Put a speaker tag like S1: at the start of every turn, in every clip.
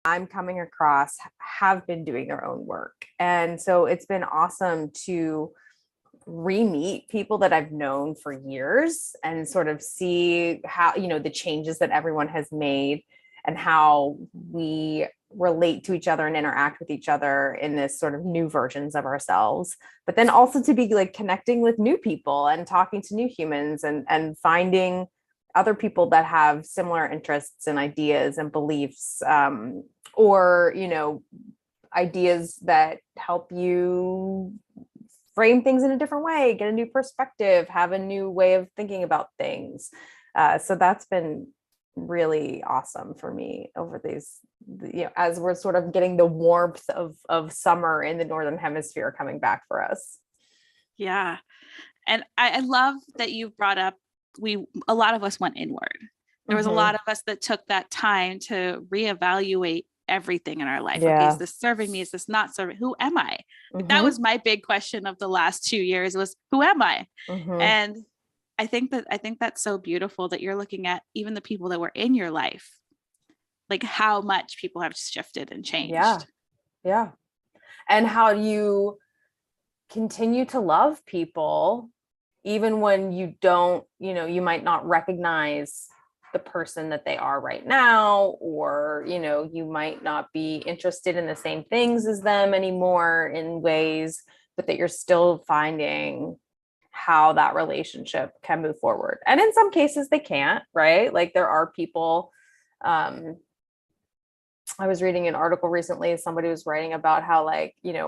S1: I'm coming across have been doing their own work. And so it's been awesome to re-meet people that I've known for years and sort of see how, the changes that everyone has made and how we relate to each other and interact with each other in this sort of new versions of ourselves. But then also to be like connecting with new people and talking to new humans and finding other people that have similar interests and ideas and beliefs, or ideas that help you frame things in a different way, get a new perspective, have a new way of thinking about things. So that's been really awesome for me over these, as we're sort of getting the warmth of summer in the Northern Hemisphere coming back for us.
S2: Yeah. And I love that you brought up, a lot of us went inward. There was a lot of us that took that time to reevaluate everything in our life.
S1: Yeah.
S2: Okay, is this serving me? Is this not serving? Who am I? That was my big question of the last 2 years was, who am I? And I think that's so beautiful that you're looking at even the people that were in your life, like how much people have shifted and changed.
S1: Yeah. And how you continue to love people, even when you don't, you might not recognize the person that they are right now, or you might not be interested in the same things as them anymore in ways, but that you're still finding how that relationship can move forward. And in some cases they can't, right? Like there are people, I was reading an article recently, somebody was writing about how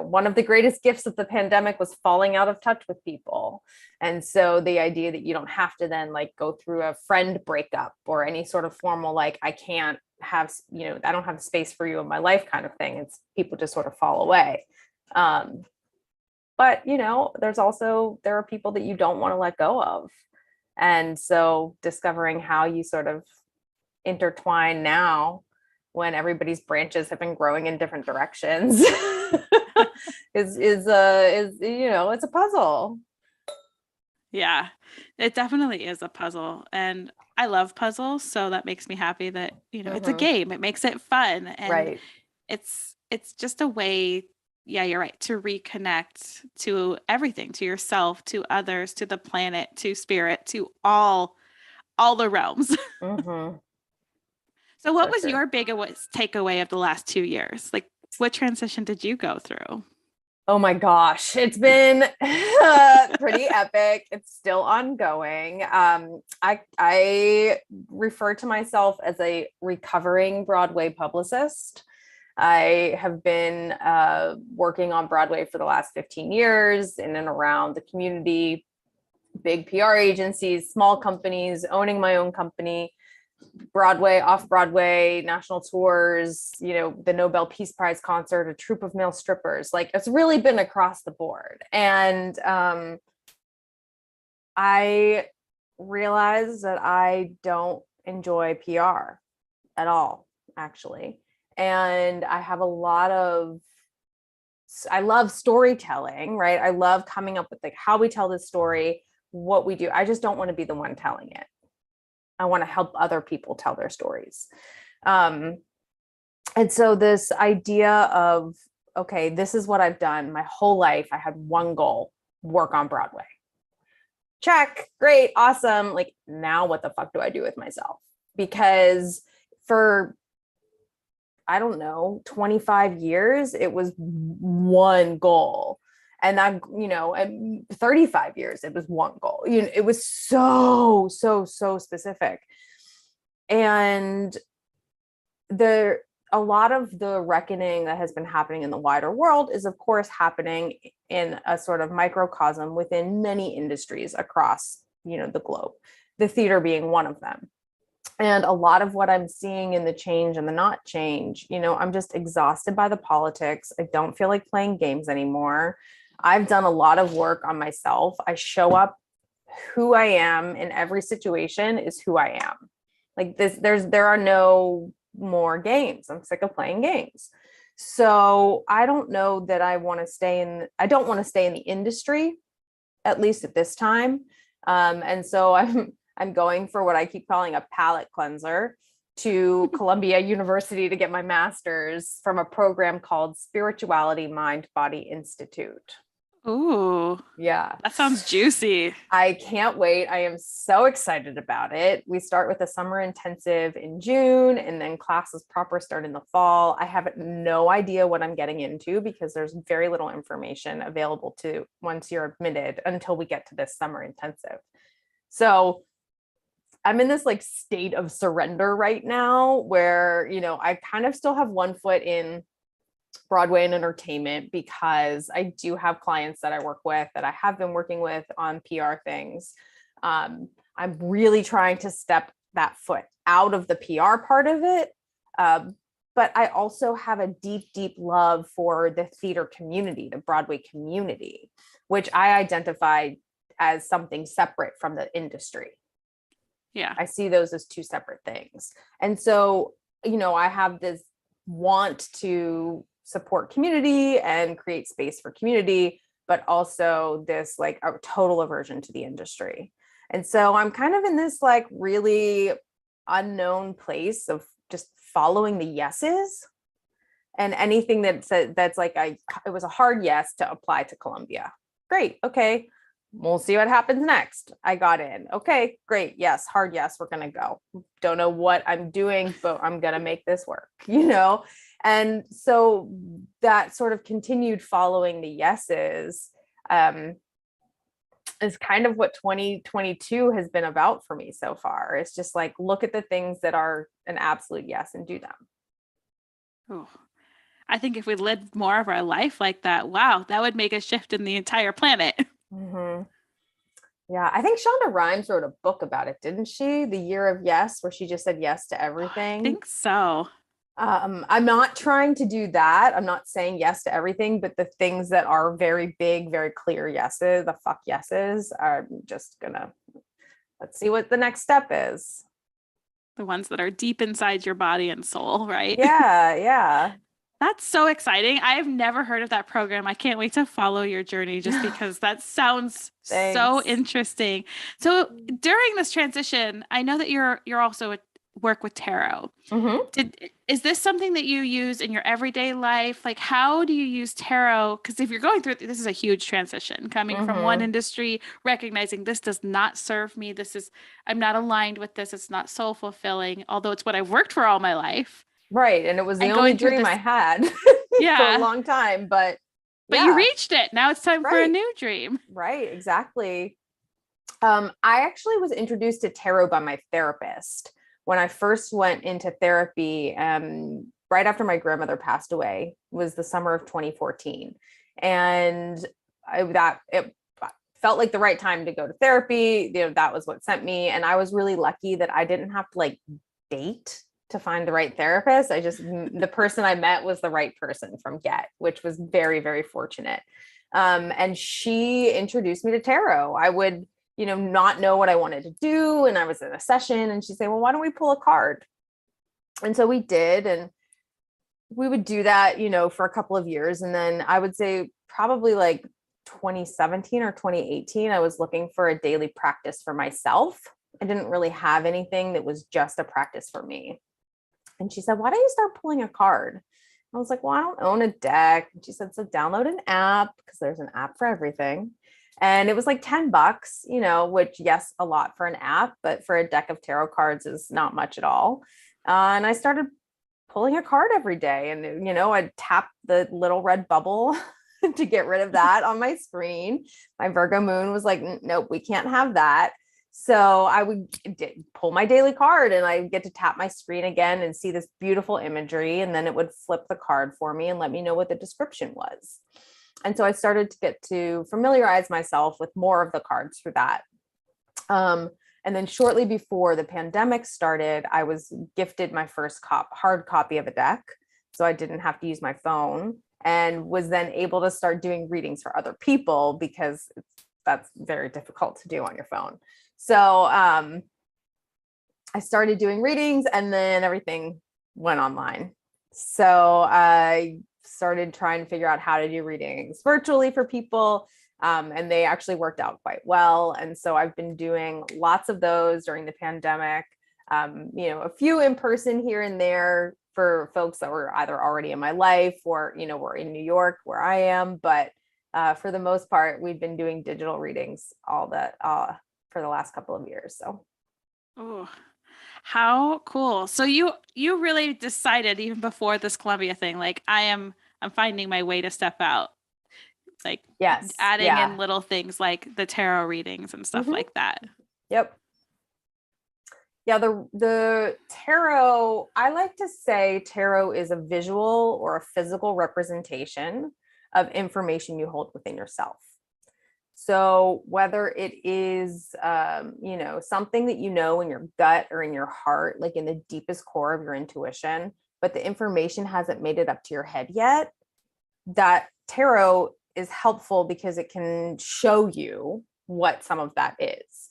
S1: one of the greatest gifts of the pandemic was falling out of touch with people. And so the idea that you don't have to then go through a friend breakup or any sort of formal, I can't have, I don't have space for you in my life kind of thing. It's people just sort of fall away. But there are people that you don't want to let go of. And so discovering how you sort of intertwine now when everybody's branches have been growing in different directions is it's a puzzle.
S2: Yeah, it definitely is a puzzle. And I love puzzles. So that makes me happy that, it's a game. It makes it fun. And it's just a way, yeah, you're right, to reconnect to everything, to yourself, to others, to the planet, to spirit, to all the realms. So what was your biggest takeaway of the last 2 years? Like, what transition did you go through?
S1: Oh my gosh, it's been pretty epic. It's still ongoing. I refer to myself as a recovering Broadway publicist. I have been working on Broadway for the last 15 years in and around the community, big PR agencies, small companies, owning my own company, Broadway, off-Broadway, national tours, the Nobel Peace Prize concert, a troupe of male strippers. It's really been across the board. And I realized that I don't enjoy PR at all, actually. And I have I love storytelling, right? I love coming up with how we tell this story, what we do. I just don't want to be the one telling it. I want to help other people tell their stories. And so this idea of, okay, this is what I've done my whole life. I had one goal, work on Broadway. Check, great, awesome. Now what the fuck do I do with myself? Because for, I don't know, 25 years, it was one goal. And that, and 35 years, it was one goal. It was so specific. And a lot of the reckoning that has been happening in the wider world is, of course, happening in a sort of microcosm within many industries across, the globe, the theater being one of them. And a lot of what I'm seeing in the change and the not change, I'm just exhausted by the politics. I don't feel like playing games anymore. I've done a lot of work on myself. I show up who I am in every situation is who I am. There are no more games. I'm sick of playing games. So I don't know that I want to stay in the industry, at least at this time. And so I'm going for what I keep calling a palate cleanser. to Columbia University to get my master's from a program called Spirituality Mind Body Institute.
S2: Ooh.
S1: Yeah.
S2: That sounds juicy.
S1: I can't wait. I am so excited about it. We start with a summer intensive in June, and then classes proper start in the fall. I have no idea what I'm getting into because there's very little information available to once you're admitted until we get to this summer intensive. So I'm in this like state of surrender right now where, I kind of still have one foot in Broadway and entertainment because I do have clients that I work with that I have been working with on PR things. I'm really trying to step that foot out of the PR part of it. But I also have a deep, deep love for the theater community, the Broadway community, which I identify as something separate from the industry.
S2: Yeah.
S1: I see those as two separate things. And so, I have this want to support community and create space for community, but also this like a total aversion to the industry. And so I'm kind of in this like really unknown place of just following the yeses, and anything that's like, it was a hard yes to apply to Columbia. Great. Okay. We'll see what happens next. I got in. Okay, great. Yes, hard yes, we're going to go. Don't know what I'm doing, but I'm going to make this work, And so that sort of continued following the yeses is kind of what 2022 has been about for me so far. It's just like, look at the things that are an absolute yes and do them.
S2: Oh, I think if we lived more of our life like that, wow, that would make a shift in the entire planet.
S1: Mm-hmm. Yeah, I think Shonda Rhimes wrote a book about it, didn't she? The Year of Yes, where she just said yes to everything.
S2: I think so.
S1: I'm not trying to do that. I'm not saying yes to everything, but the things that are very big, very clear yeses, the fuck yeses, I'm just gonna, let's see what the next step is.
S2: The ones that are deep inside your body and soul, right?
S1: Yeah, yeah.
S2: That's so exciting. I have never heard of that program. I can't wait to follow your journey just because that sounds so interesting. So during this transition, I know that you're also work with tarot.
S1: Mm-hmm.
S2: Is this something that you use in your everyday life? Like, how do you use tarot? Because if you're going through this is a huge transition coming from one industry, recognizing this does not serve me. I'm not aligned with this. It's not soul fulfilling, although it's what I've worked for all my life.
S1: Right. And it was the only dream I had for a long time, but
S2: you reached it. Now it's time for a new dream.
S1: Right. Exactly. I actually was introduced to tarot by my therapist when I first went into therapy. Right after my grandmother passed away was the summer of 2014. And it felt like the right time to go to therapy. That was what sent me. And I was really lucky that I didn't have to like date to find the right therapist. The person I met was the right person from get, which was very, very fortunate. And she introduced me to tarot. I would, not know what I wanted to do. And I was in a session and she'd say, well, why don't we pull a card? And so we did. And we would do that, for a couple of years. And then I would say probably like 2017 or 2018, I was looking for a daily practice for myself. I didn't really have anything that was just a practice for me. And she said, why don't you start pulling a card? I was like, well, I don't own a deck. And she said, so download an app because there's an app for everything. And it was like $10, which yes, a lot for an app, but for a deck of tarot cards is not much at all. And I started pulling a card every day and, I'd tap the little red bubble to get rid of that on my screen. My Virgo moon was like, nope, we can't have that. So I would pull my daily card and I get to tap my screen again and see this beautiful imagery. And then it would flip the card for me and let me know what the description was. And so I started to get to familiarize myself with more of the cards for that. And then shortly before the pandemic started, I was gifted my first hard copy of a deck. So I didn't have to use my phone and was then able to start doing readings for other people because that's very difficult to do on your phone. So I started doing readings and then everything went online. So I started trying to figure out how to do readings virtually for people. And they actually worked out quite well. And so I've been doing lots of those during the pandemic. A few in person here and there for folks that were either already in my life or, were in New York where I am. But for the most part, we've been doing digital readings for the last couple of years. So.
S2: Oh, how cool. So you really decided even before this Columbia thing, like I'm finding my way to step out. Like
S1: yes.
S2: adding in little things like the tarot readings and stuff like that.
S1: Yep. Yeah, the tarot, I like to say tarot is a visual or a physical representation of information you hold within yourself. So whether it is, something that you know in your gut or in your heart, like in the deepest core of your intuition, but the information hasn't made it up to your head yet, that tarot is helpful because it can show you what some of that is.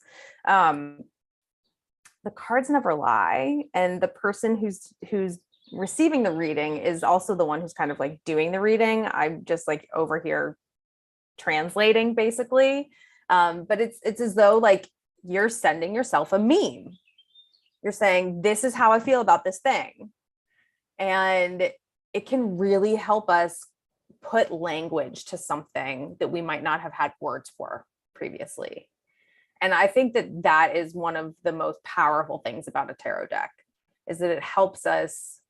S1: The cards never lie, and the person who's receiving the reading is also the one who's kind of like doing the reading. I'm just like over here translating basically, but it's as though like you're sending yourself a meme. You're saying, this is how I feel about this thing, and it can really help us put language to something that we might not have had words for previously. And I think that is one of the most powerful things about a tarot deck, is that it helps us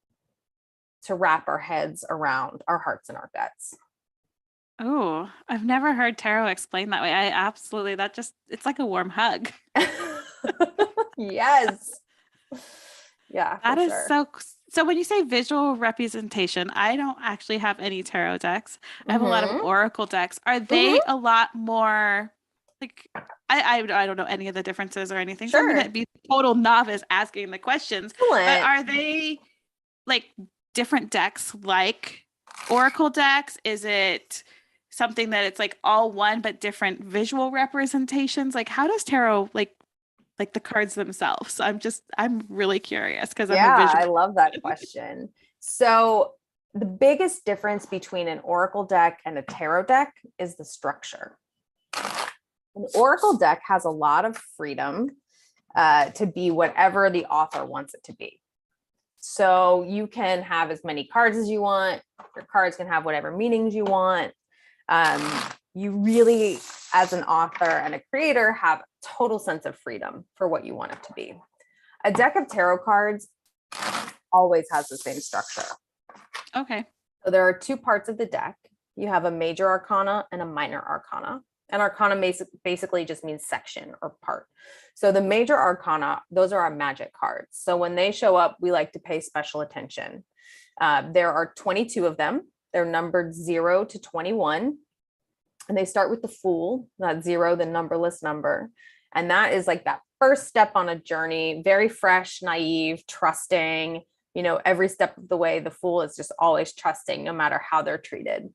S1: to wrap our heads around our hearts and our guts.
S2: Oh, I've never heard tarot explained that way. It's like a warm hug.
S1: Yes. Yeah,
S2: that is
S1: sure.
S2: So when you say visual representation, I don't actually have any tarot decks. I have a lot of oracle decks. Are they a lot more like, I don't know any of the differences or anything. Sure. So I'm going to be total novice asking the questions.
S1: Excellent.
S2: But are they like different decks, like oracle decks? Is it something that it's like all one but different visual representations? Like how does tarot like the cards themselves? I'm really curious because I'm a visual.
S1: I love that question. So the biggest difference between an oracle deck and a tarot deck is the structure. An oracle deck has a lot of freedom to be whatever the author wants it to be. So you can have as many cards as you want. Your cards can have whatever meanings you want. You really, as an author and a creator, have a total sense of freedom for what you want it to be. A deck of tarot cards always has the same structure.
S2: Okay.
S1: So there are two parts of the deck. You have a major arcana and a minor arcana. And arcana basically just means section or part. So the major arcana, those are our magic cards. So when they show up, we like to pay special attention. There are 22 of them. They're numbered 0 to 21. And they start with the Fool, that 0, the numberless number. And that is like that first step on a journey, very fresh, naive, trusting. Every step of the way, the Fool is just always trusting, no matter how they're treated.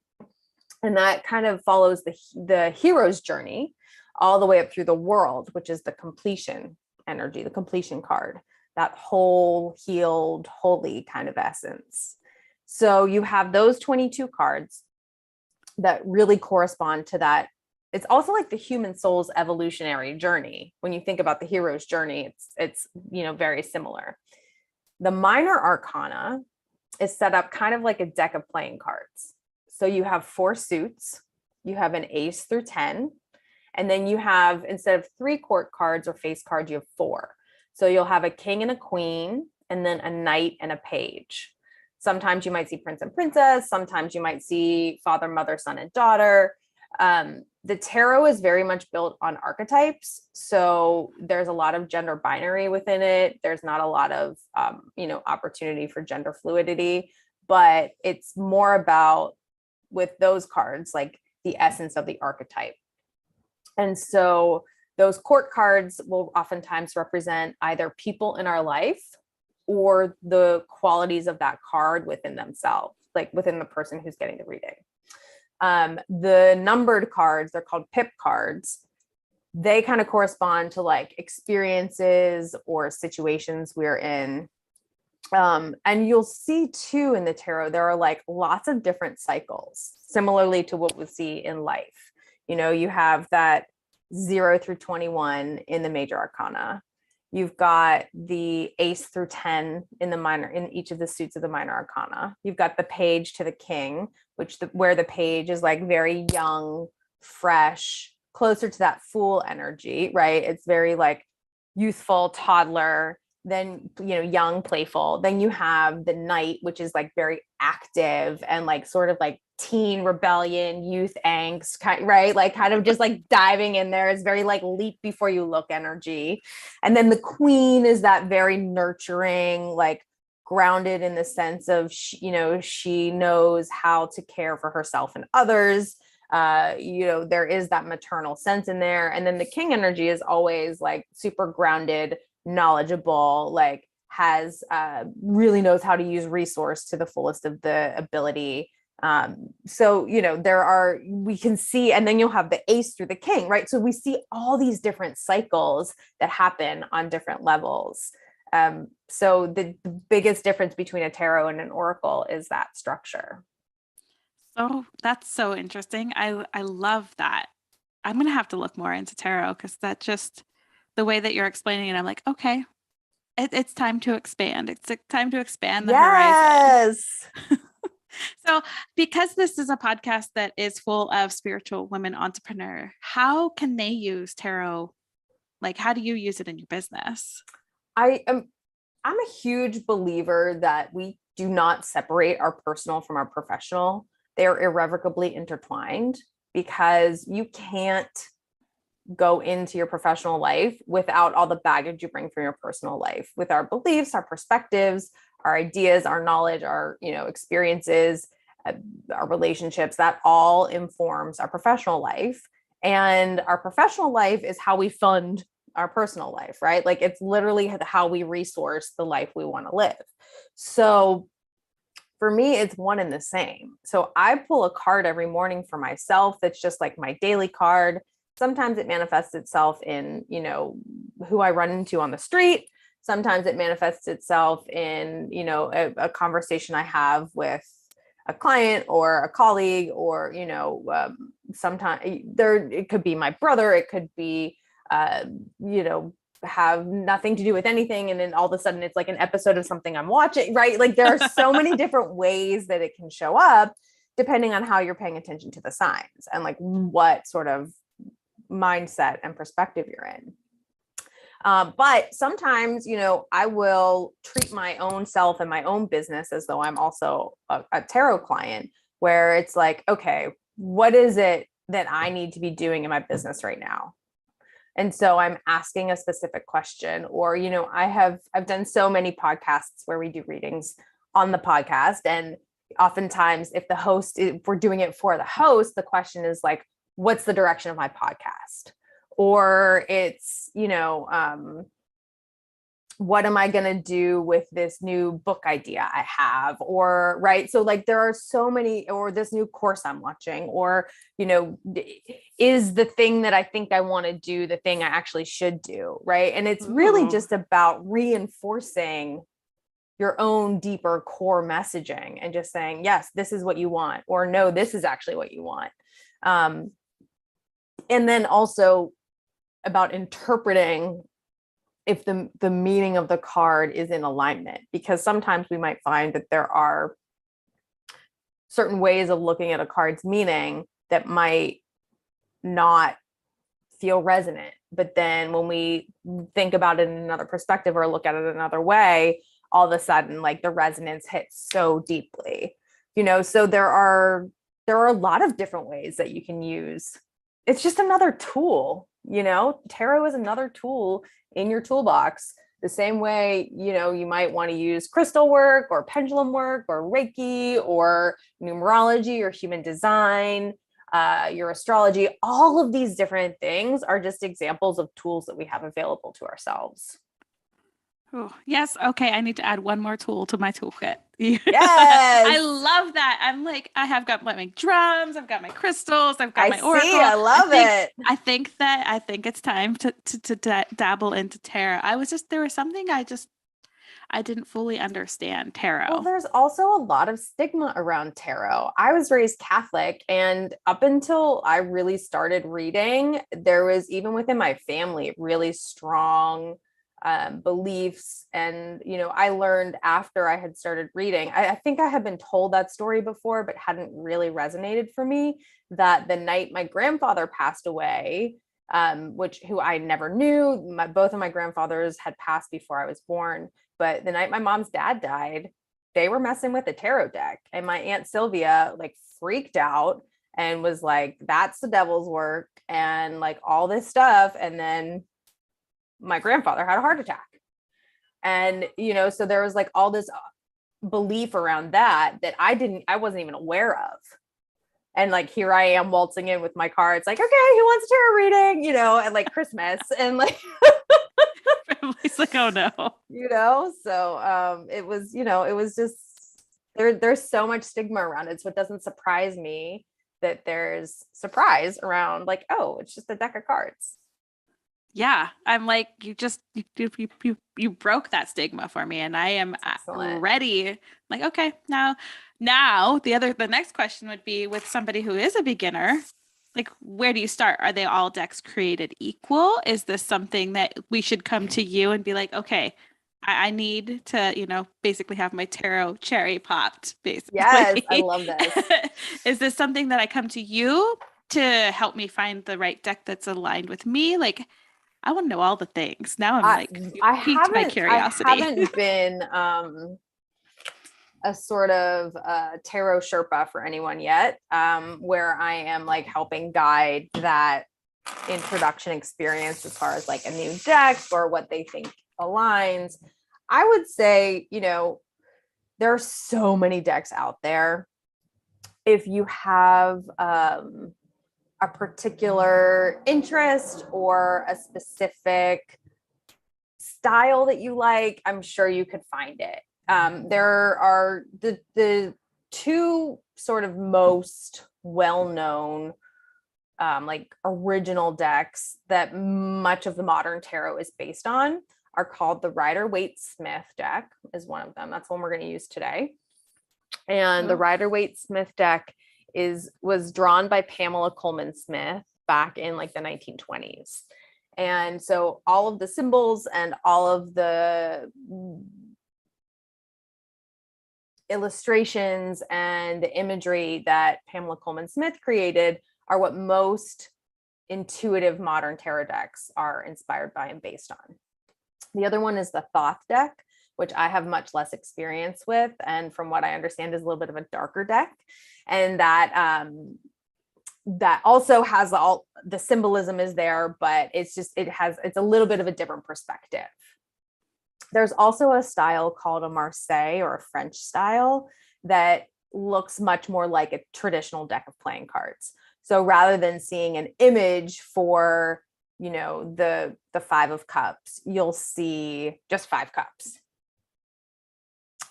S1: And that kind of follows the hero's journey all the way up through the World, which is the completion energy, the completion card, that whole, healed, holy kind of essence. So you have those 22 cards that really correspond to that. It's also like the human soul's evolutionary journey. When you think about the hero's journey, it's very similar. The minor arcana is set up kind of like a deck of playing cards. So you have 4 suits, you have an ace through 10, and then you have, instead of 3 court cards or face cards, you have 4. So you'll have a king and a queen, and then a knight and a page. Sometimes you might see prince and princess. Sometimes you might see father, mother, son, and daughter. The tarot is very much built on archetypes. So there's a lot of gender binary within it. There's not a lot of, opportunity for gender fluidity, but it's more about, with those cards, like the essence of the archetype. And so those court cards will oftentimes represent either people in our life or the qualities of that card within themselves, like within the person who's getting the reading. The numbered cards, they're called pip cards. They kind of correspond to like experiences or situations we're in. And you'll see too in the tarot, there are like lots of different cycles, similarly to what we see in life. You have that 0 through 21 in the major arcana. You've got the ace through 10 in each of the suits of the minor arcana. You've got the page to the king, where the page is like very young, fresh, closer to that fool energy, right? It's very like youthful, toddler, then, young, playful. Then you have the knight, which is like very active and like sort of like teen rebellion, youth angst, right? Like kind of just like diving in there. It's very like leap before you look energy. And then the queen is that very nurturing, like grounded in the sense of, she knows how to care for herself and others. There is that maternal sense in there. And then the king energy is always like super grounded, knowledgeable, like has really knows how to use resource to the fullest of the ability. So we can see, and then you'll have the ace through the king, right? So we see all these different cycles that happen on different levels. So the biggest difference between a tarot and an oracle is that structure.
S2: Oh, that's so interesting. I love that. I'm going to have to look more into tarot, because that just, the way that you're explaining it, I'm like, okay, it's time to expand. It's time to expand the horizon. So because this is a podcast that is full of spiritual women entrepreneurs, how can they use tarot? Like, how do you use it in your business?
S1: I'm a huge believer that we do not separate our personal from our professional. They're irrevocably intertwined, because you can't go into your professional life without all the baggage you bring from your personal life, with our beliefs, our perspectives, our ideas, our knowledge, our experiences, our relationships. That all informs our professional life, and our professional life is how we fund our personal life, right? Like it's literally how we resource the life we want to live. So for me, it's one and the same. So I pull a card every morning for myself that's just like my daily card. Sometimes it manifests itself in, who I run into on the street. Sometimes it manifests itself in, a conversation I have with a client or a colleague, or, sometimes it could be my brother. It could be, have nothing to do with anything. And then all of a sudden it's like an episode of something I'm watching, right? Like there are so many different ways that it can show up depending on how you're paying attention to the signs and like what sort of mindset and perspective you're in. But sometimes, I will treat my own self and my own business as though I'm also a tarot client, where it's like, okay, what is it that I need to be doing in my business right now? And so I'm asking a specific question, or, I've done so many podcasts where we do readings on the podcast. And oftentimes if we're doing it for the host, the question is like, what's the direction of my podcast? Or it's, what am I going to do with this new book idea I have? Or, right. So like, there are so many, or this new course I'm watching, or, is the thing that I think I want to do the thing I actually should do. Right. And it's really just about reinforcing your own deeper core messaging and just saying, yes, this is what you want, or no, this is actually what you want. And then also about interpreting if the meaning of the card is in alignment, because sometimes we might find that there are certain ways of looking at a card's meaning that might not feel resonant. But then when we think about it in another perspective or look at it another way, all of a sudden, like the resonance hits so deeply, so there are a lot of different ways that you can use. It's just another tool, tarot is another tool in your toolbox, the same way, you might want to use crystal work or pendulum work or Reiki or numerology or human design, your astrology. All of these different things are just examples of tools that we have available to ourselves.
S2: Oh, yes. Okay. I need to add one more tool to my toolkit.
S1: Yes.
S2: I love that. I'm like, I have got my drums. I've got my crystals. I've got my oracle.
S1: I love it.
S2: I think it's time to dabble into tarot. There was something I didn't fully understand tarot.
S1: Well, there's also a lot of stigma around tarot. I was raised Catholic, and up until I really started reading, there was, even within my family, really strong beliefs. And, I learned after I had started reading, I think I had been told that story before, but hadn't really resonated for me, that the night my grandfather passed away, who I never knew, both of my grandfathers had passed before I was born, but the night my mom's dad died, they were messing with a tarot deck. And my Aunt Sylvia like freaked out and was like, that's the devil's work and like all this stuff. And then my grandfather had a heart attack. And, so there was like all this belief around that I wasn't even aware of. And like, here I am waltzing in with my cards, like, okay, who wants tarot reading, and like Christmas and like,
S2: family's like, oh no,
S1: so it was just, there's so much stigma around it. So it doesn't surprise me that there's surprise around like, oh, it's just a deck of cards.
S2: Yeah, I'm like, you broke that stigma for me, and I am ready. Like, okay, now the next question would be, with somebody who is a beginner, like, where do you start? Are they all decks created equal? Is this something that we should come to you and be like, okay, I need to, basically have my tarot cherry popped, basically.
S1: Yes, I love this.
S2: Is this something that I come to you to help me find the right deck that's aligned with me? Like, I want to know all the things. Now I'm piqued my curiosity.
S1: I haven't been a sort of tarot Sherpa for anyone yet, where I am like helping guide that introduction experience as far as like a new deck or what they think aligns. I would say, there are so many decks out there. If you have a particular interest or a specific style that you like, I'm sure you could find it. There are the two sort of most well-known like original decks that much of the modern tarot is based on are called the Rider-Waite-Smith deck is one of them. That's one we're going to use today. And the Rider-Waite-Smith deck was drawn by Pamela Coleman Smith back in like the 1920s. And so all of the symbols and all of the illustrations and the imagery that Pamela Coleman Smith created are what most intuitive modern tarot decks are inspired by and based on. The other one is the Thoth deck, which I have much less experience with, and from what I understand is a little bit of a darker deck. And that also has all the symbolism is there, but it's a little bit of a different perspective. There's also a style called a Marseille or a French style that looks much more like a traditional deck of playing cards. So rather than seeing an image for, the 5 of cups, you'll see just 5 cups.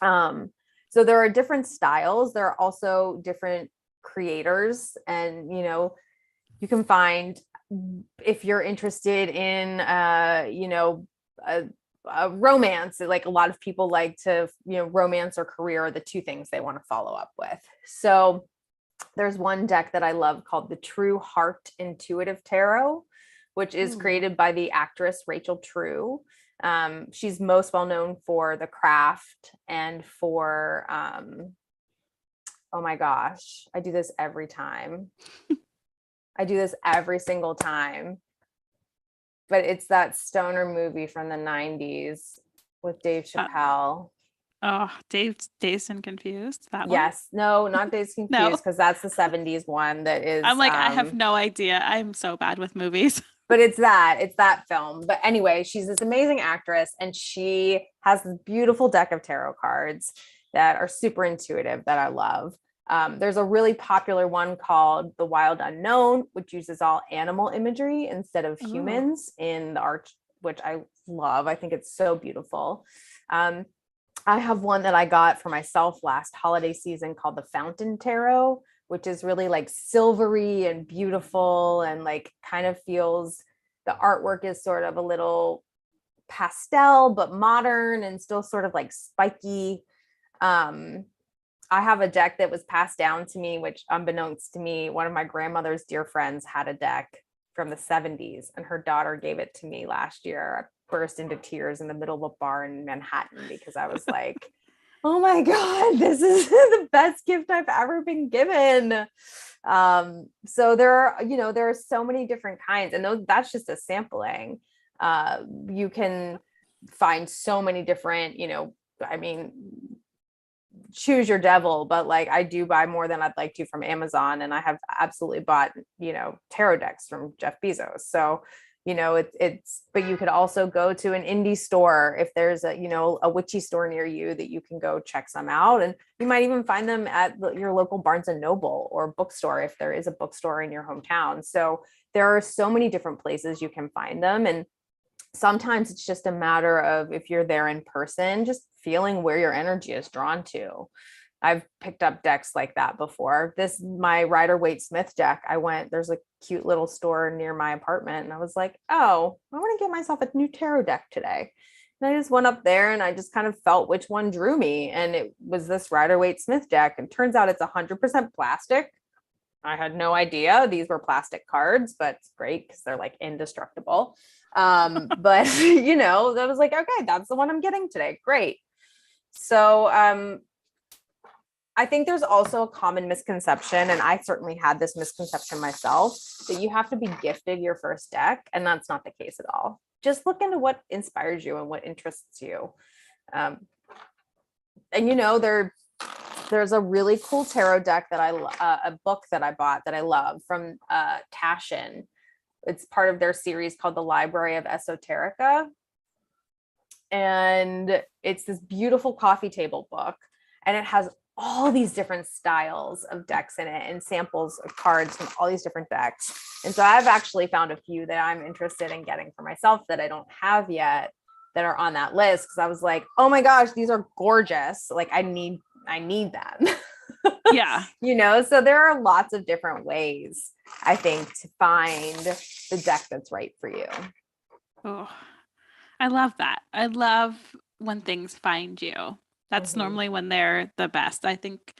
S1: So there are different styles. There are also different creators, and you can find, if you're interested in a romance, like a lot of people like to, romance or career are the two things they want to follow up with. So there's one deck that I love called the True Heart Intuitive Tarot, which is created by the actress Rachel True. She's most well known for The Craft and for, oh my gosh, I do this every time. I do this every single time. But it's that stoner movie from the 90s with Dave Chappelle.
S2: Dazed and Confused? That one?
S1: Yes. No, not Dazed and Confused, because that's the 70s one that is.
S2: I'm like, I have no idea. I'm so bad with movies.
S1: But it's that film. But anyway, she's this amazing actress, and she has this beautiful deck of tarot cards that are super intuitive that I love. There's a really popular one called The Wild Unknown, which uses all animal imagery instead of humans in the art, which I love. I think it's so beautiful. I have one that I got for myself last holiday season called the Fountain Tarot, which is really like silvery and beautiful, and like kind of feels, the artwork is sort of a little pastel, but modern and still sort of like spiky. I have a deck that was passed down to me, which unbeknownst to me, one of my grandmother's dear friends had a deck from the 70s, and her daughter gave it to me last year. burst into tears in the middle of a bar in Manhattan because I was like, oh my God, this is the best gift I've ever been given. So there are so many different kinds, and that's just a sampling. You can find so many different, I mean, choose your devil, but like I do buy more than I'd like to from Amazon, and I have absolutely bought, tarot decks from Jeff Bezos. So, but you could also go to an indie store if there's a witchy store near you that you can go check some out. And you might even find them at your local Barnes and Noble or bookstore if there is a bookstore in your hometown. So there are so many different places you can find them. And sometimes it's just a matter of, if you're there in person, just feeling where your energy is drawn to. I've picked up decks like that before. My Rider-Waite-Smith deck, there's a cute little store near my apartment, and I was like, oh, I want to get myself a new tarot deck today. And I just went up there and I just kind of felt which one drew me. And it was this Rider-Waite-Smith deck. And turns out it's 100% plastic. I had no idea these were plastic cards, but it's great because they're like indestructible. But I was like, okay, that's the one I'm getting today. Great. So I think there's also a common misconception, and I certainly had this misconception myself, that you have to be gifted your first deck, and that's not the case at all. Just look into what inspires you and what interests you. And there's a really cool tarot deck that a book that I bought that I love from Tashin. It's part of their series called the Library of Esoterica. And it's this beautiful coffee table book, and it has all these different styles of decks in it and samples of cards from all these different decks. And so I've actually found a few that I'm interested in getting for myself that I don't have yet that are on that list, because I was like, oh my gosh, these are gorgeous. Like I need them.
S2: Yeah.
S1: So there are lots of different ways, I think, to find the deck that's right for you.
S2: Oh, I love that. I love when things find you. That's normally when they're the best. I think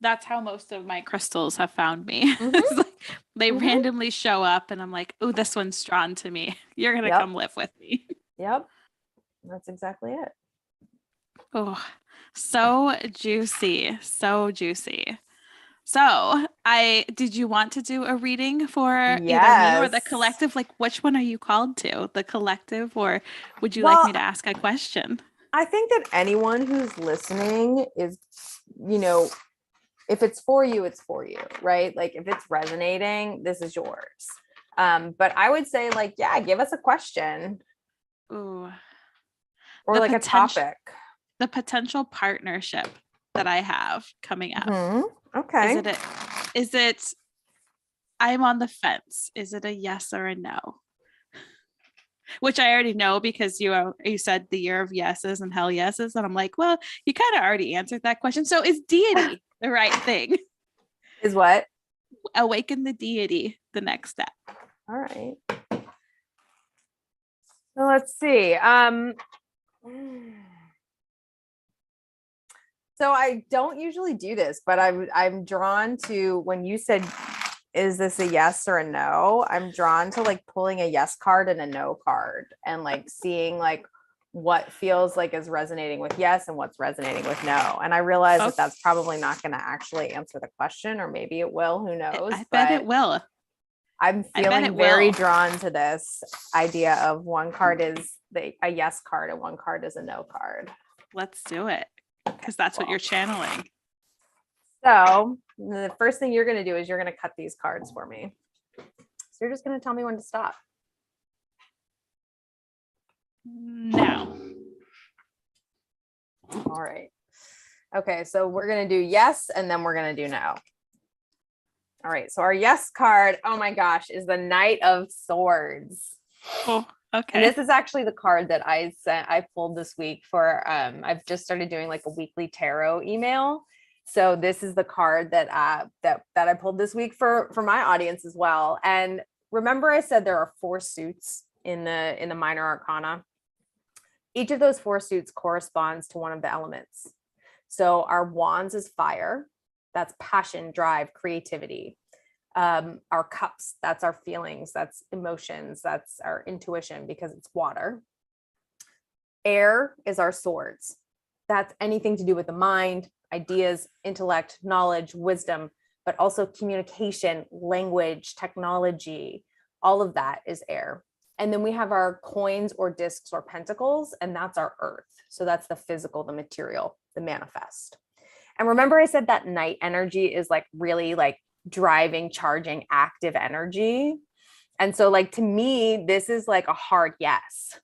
S2: that's how most of my crystals have found me. It's like they randomly show up and I'm like, oh, this one's drawn to me. You're going to come live with me.
S1: Yep. That's exactly it.
S2: Oh, so juicy. So juicy. So did you want to do a reading for either me or the collective? Like, which one are you called to? The collective, or would you like me to ask a question?
S1: I think that anyone who's listening is, if it's for you, it's for you, right? Like if it's resonating, this is yours. But I would say give us a question.
S2: Ooh.
S1: Or like a topic.
S2: The potential partnership that I have coming up.
S1: Okay.
S2: Is it, I'm on the fence. Is it a yes or a no? Which I already know because you said the year of yeses and hell yeses. And I'm like, well, you kind of already answered that question. So is deity the right thing?
S1: Is what?
S2: Awaken the deity, the next step.
S1: All right. So let's see. So I don't usually do this, but I'm drawn to, when you said, is this a yes or a no? I'm drawn to like pulling a yes card and a no card, and like seeing like what feels like is resonating with yes and what's resonating with no. And I realize that that's probably not going to actually answer the question, or maybe it will, who knows?
S2: I bet it will.
S1: I'm feeling very drawn to this idea of one card is a yes card and one card is a no card.
S2: Let's do it, because that's what you're channeling.
S1: So the first thing you're going to do is you're going to cut these cards for me. So you're just going to tell me when to stop.
S2: Now.
S1: All right. Okay, so we're going to do yes, and then we're going to do no. All right, so our yes card, oh my gosh, is the Knight of Swords.
S2: Oh, okay.
S1: And this is actually the card that I pulled this week for, I've just started doing like a weekly tarot email. So this is the card that I pulled this week for my audience as well. And remember I said there are 4 suits in the minor arcana. Each of those 4 suits corresponds to one of the elements. So our wands is fire. That's passion, drive, creativity. Our cups, that's our feelings, that's emotions, that's our intuition because it's water. Air is our swords. That's anything to do with the mind, ideas, intellect, knowledge, wisdom, but also communication, language, technology, all of that is air. And then we have our coins or discs or pentacles, and that's our earth. So that's the physical, the material, the manifest. And remember I said that night energy is like really like driving, charging, active energy. And so like, to me, this is like a hard yes,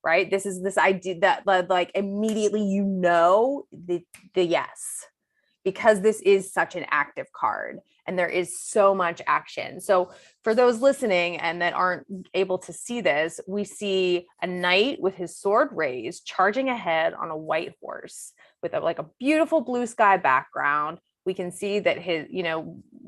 S1: right? This is this idea that like immediately, the yes, because this is such an active card and there is so much action. So for those listening and that aren't able to see this, we see a knight with his sword raised, charging ahead on a white horse with like a beautiful blue sky background. We can see that his,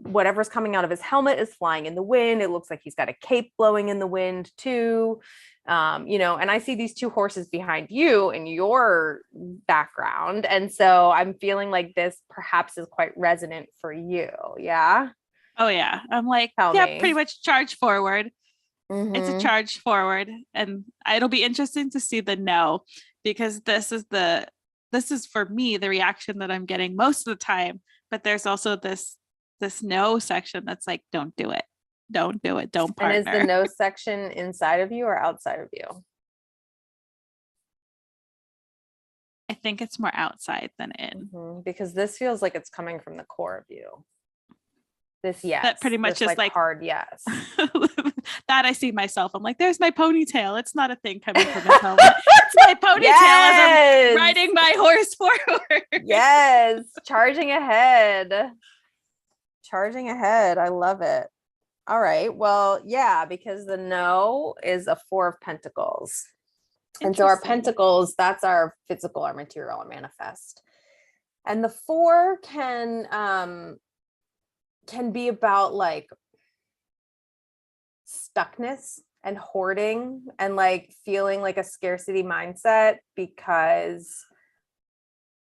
S1: whatever's coming out of his helmet is flying in the wind. It looks like he's got a cape blowing in the wind too. And I see these two horses behind you in your background. And so I'm feeling like this perhaps is quite resonant for you. Yeah.
S2: Oh yeah. I'm like, pretty much charge forward. Mm-hmm. It's a charge forward. And it'll be interesting to see the no, because this is for me, the reaction that I'm getting most of the time. But there's also this no section that's like, don't do it. Don't do it. Don't partner.
S1: And is the no section inside of you or outside of you?
S2: I think it's more outside than in.
S1: Mm-hmm. Because this feels like it's coming from the core of you. This yes.
S2: That pretty much is like
S1: hard yes.
S2: That I see myself. I'm like, there's my ponytail. It's not a thing coming from his helmet. It's my ponytail as I'm riding my horse forward.
S1: Yes. Charging ahead. Charging ahead. I love it. All right. Well, yeah, because the no is a 4 of pentacles. And so our pentacles, that's our physical, our material, our manifest. And the 4 can be about like stuckness and hoarding and like feeling like a scarcity mindset, because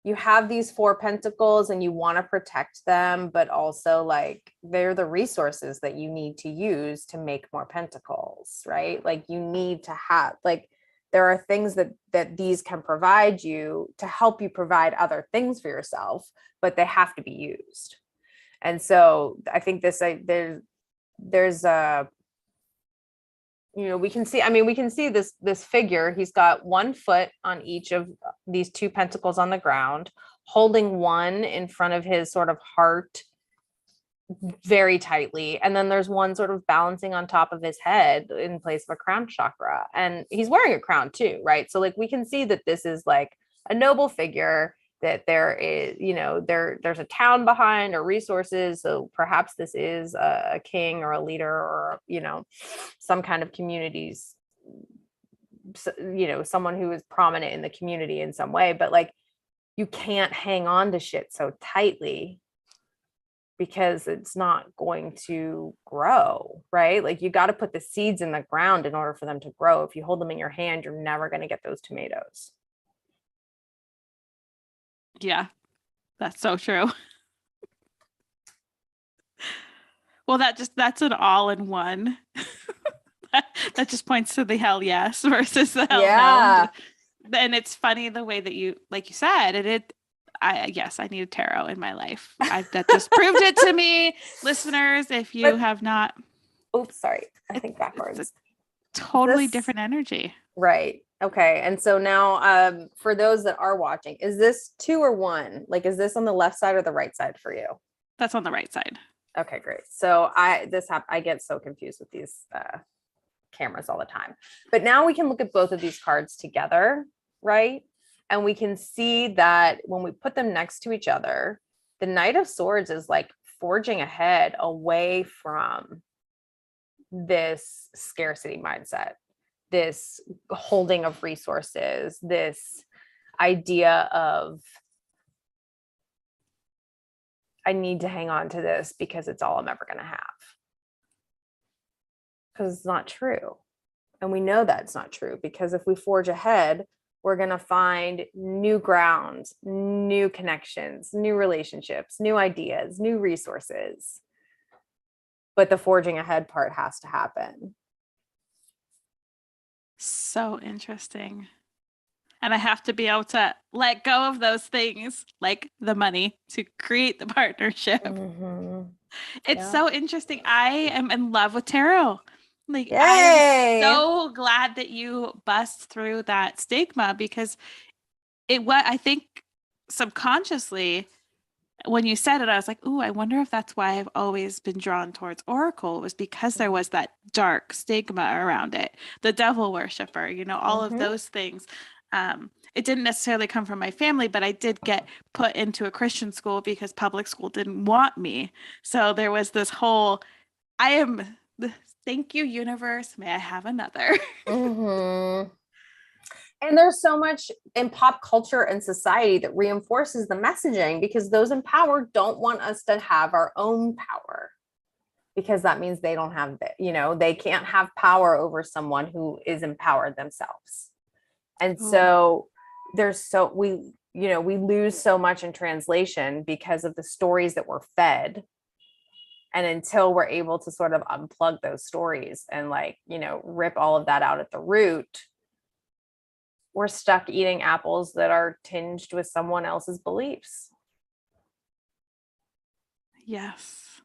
S1: you have these 4 pentacles and you want to protect them, but also like they're the resources that you need to use to make more pentacles, right? Like you need to have, like, there are things that these can provide you to help you provide other things for yourself, but they have to be used. And so I think there's a, we can see this figure. He's got 1 foot on each of these 2 pentacles on the ground, holding one in front of his sort of heart very tightly. And then there's one sort of balancing on top of his head in place of a crown chakra. And he's wearing a crown too, right? So like we can see that this is like a noble figure, that there is, there's a town behind or resources. So perhaps this is a king or a leader or, some kind of communities, someone who is prominent in the community in some way. But like, you can't hang on to shit so tightly because it's not going to grow, right? Like you got to put the seeds in the ground in order for them to grow. If you hold them in your hand, you're never going to get those tomatoes.
S2: Yeah, that's so true. Well, that's an all-in-one. that just points to the hell yes versus the hell no. And it's funny the way that you, like you said, I need a tarot in my life. That just proved it to me. Listeners, if you have not.
S1: Oops, sorry. I think backwards.
S2: It's a totally different energy.
S1: Right. Okay. And so now for those that are watching, is this 2 or 1? Like, is this on the left side or the right side for you?
S2: That's on the right side.
S1: Okay, great. So I get so confused with these cameras all the time. But now we can look at both of these cards together, right? And we can see that when we put them next to each other, the Knight of Swords is like forging ahead away from this scarcity mindset, this holding of resources, this idea of, I need to hang on to this because it's all I'm ever going to have. Because it's not true. And we know that it's not true, because if we forge ahead, we're going to find new grounds, new connections, new relationships, new ideas, new resources. But the forging ahead part has to happen.
S2: So interesting. And I have to be able to let go of those things, like the money, to create the partnership.
S1: Mm-hmm.
S2: It's so interesting. I am in love with tarot. Like,
S1: Yay!
S2: I'm so glad that you bust through that stigma, because I think subconsciously, when you said it, I was like, ooh, I wonder if that's why I've always been drawn towards Oracle, was because there was that dark stigma around it. The devil worshiper, all of those things. It didn't necessarily come from my family, but I did get put into a Christian school because public school didn't want me. So there was this whole, thank you, universe. May I have another?
S1: Mm-hmm. And there's so much in pop culture and society that reinforces the messaging, because those in power don't want us to have our own power, because that means they don't have they can't have power over someone who is empowered themselves. And so we lose so much in translation because of the stories that we're fed. And until we're able to sort of unplug those stories and rip all of that out at the root, we're stuck eating apples that are tinged with someone else's beliefs.
S2: Yes.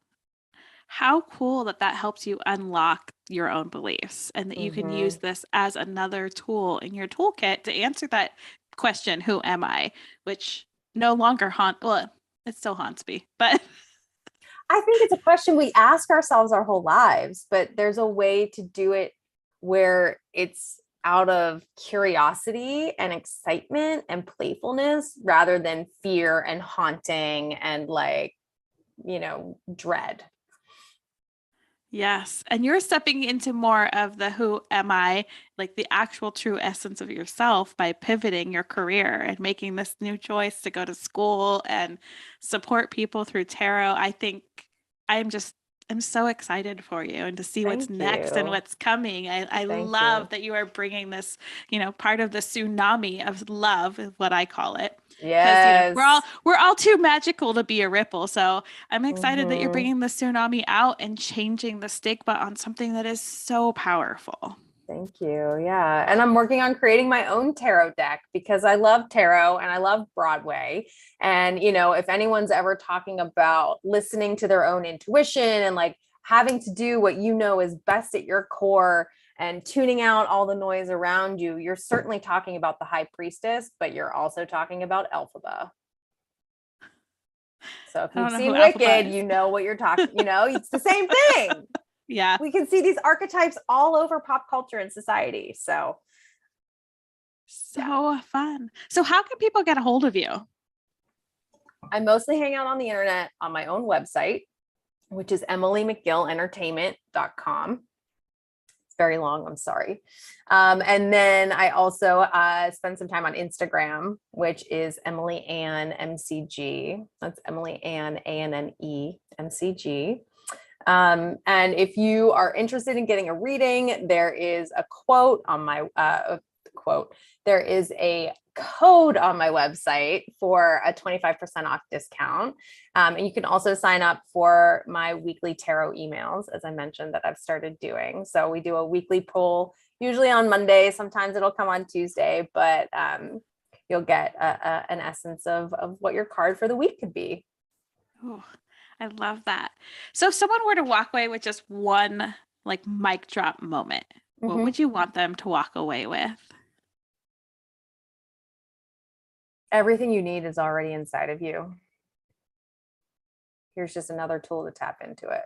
S2: How cool that helps you unlock your own beliefs, and that you can use this as another tool in your toolkit to answer that question, who am I? Which no longer it still haunts me, but
S1: I think it's a question we ask ourselves our whole lives, but there's a way to do it where it's out of curiosity and excitement and playfulness, rather than fear and haunting and dread.
S2: yes. And you're stepping into more of the who am I, like the actual true essence of yourself, by pivoting your career and making this new choice to go to school and support people through tarot. I think I'm so excited for you, and to see what's next and what's coming. I love that you are bringing this, part of the tsunami of love, is what I call it.
S1: Yes.
S2: We're all too magical to be a ripple. So I'm excited that you're bringing the tsunami out and changing the stigma on something that is so powerful.
S1: Thank you. Yeah. And I'm working on creating my own tarot deck, because I love tarot and I love Broadway. And, if anyone's ever talking about listening to their own intuition and having to do what is best at your core and tuning out all the noise around you, you're certainly talking about the High Priestess, but you're also talking about Elphaba. So if you've seen Wicked, you know what you're talking, it's the same thing.
S2: Yeah.
S1: We can see these archetypes all over pop culture and society. So
S2: fun. So how can people get a hold of you?
S1: I mostly hang out on the internet on my own website, which is EmilyMcGillEntertainment.com. It's very long, I'm sorry. And then I also spend some time on Instagram, which is Emily Ann MCG. That's Emily Ann ANNE MCG. And if you are interested in getting a reading, there is a quote on my there is a code on my website for a 25% off discount. And you can also sign up for my weekly tarot emails, as I mentioned, that I've started doing. So we do a weekly poll, usually on Monday. Sometimes it'll come on Tuesday, but you'll get an essence of what your card for the week could be.
S2: Oh, I love that. So if someone were to walk away with just one mic drop moment, what would you want them to walk away with?
S1: Everything you need is already inside of you. Here's just another tool to tap into it.